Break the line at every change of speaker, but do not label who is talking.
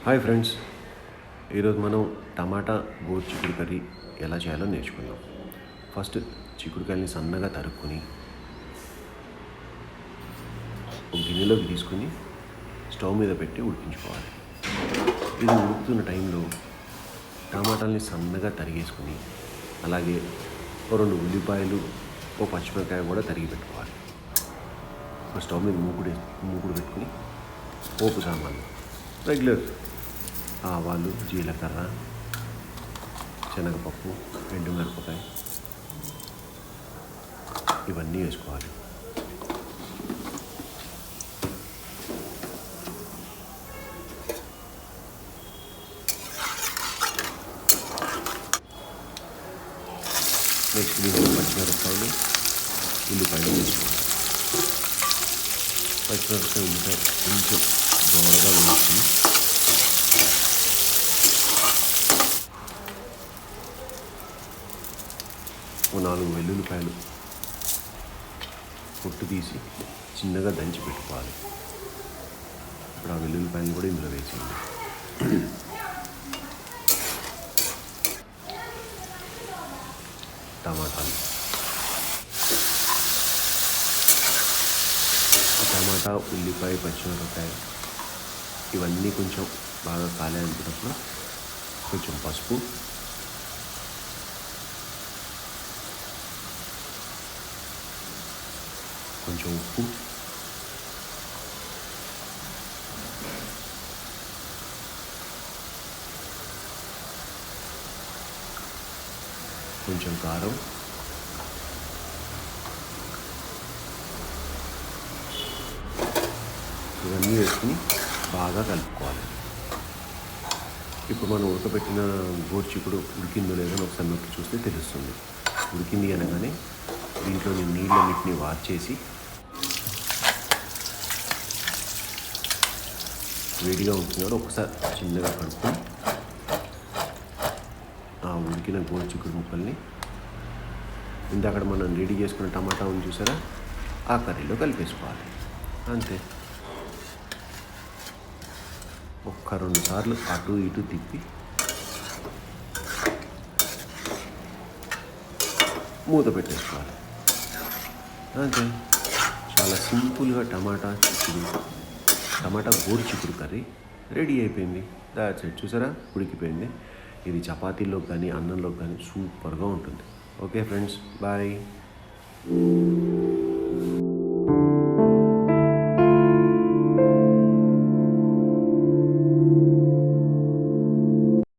Hi friends, ఈరోజు మనం టమాటా గోరు చిక్కుడు కర్రీ ఎలా చేయాలో నేర్చుకుందాం. ఫస్ట్ చిక్కుడుకాయలని సన్నగా తరుక్కుని ఒక గిన్నెలోకి తీసుకుని స్టవ్ మీద పెట్టి ఉడికించుకోవాలి. ఇది ఉడుకుతున్న టైంలో టమాటాలని సన్నగా తరిగేసుకుని అలాగే ఓ 2 ఉల్లిపాయలు, ఓ పచ్చిమిరకాయ కూడా తరిగి పెట్టుకోవాలి. స్టవ్ మీద మూకుడు పెట్టుకుని పోపు సామాన్లు రెగ్యులర్ ఆవాలు, జీలకర్ర, శనగపప్పు, ఎండుమిరపకాయ ఇవన్నీ వేసుకోవాలి. నెక్స్ట్ దీంట్లో పచ్చిమిరపకాయలు, ఉల్లిపాయలు వేసుకోవాలి. పచ్చిమిరపకాయ, ఉల్లిపాయ కొంచెం దోరగా వేసుకుని ఓ 4 వెల్లుల్లిపాయలు పొట్టు తీసి చిన్నగా దంచి పెట్టుకోవాలి. ఇప్పుడు ఆ వెల్లుల్లిపాయలు కూడా ఇందులో వేసేయండి. టమాటా, ఉల్లిపాయ, పచ్చిమిరపకాయ ఇవన్నీ కొంచెం బాగా కాలేటప్పుడు కొంచెం పసుపు, కొంచెం ఉప్పు, కొంచెం కారం, ఇవన్నీ వేసుకుని బాగా కలుపుకోవాలి. ఇప్పుడు మనం ఉడకబెట్టిన గోరు చిక్కుడు ఉడికిందో లేదో ఒకసారి నొక్కి చూస్తే తెలుస్తుంది. ఉడికింది అనగానే దీంట్లోని నీళ్ళన్నింటినీ వార్చేసి వేడిగా ఉంటున్నాడు ఒకసారి చిన్నగా కడుక్కొని ఆ ఉడికిన గోరు చిక్కుడు ముక్కల్ని ఇందాక మనం రెడీ చేసుకున్న టమాటా ఉంది చూసారా, ఆ కర్రీలో కలిపేసుకోవాలి. అంతే. ఒక్క 2 సార్లు అటు ఇటు తిప్పి మూత పెట్టేసుకోవాలి. అంతే. చాలా సింపుల్గా టమాటా గోరు చిక్కుడు కర్రీ రెడీ అయిపోయింది. That's it. చూసారా, ఉడికిపోయింది. ఇది చపాతీలోకి కానీ అన్నంలోకి కానీ సూపర్గా ఉంటుంది. Okay friends, bye.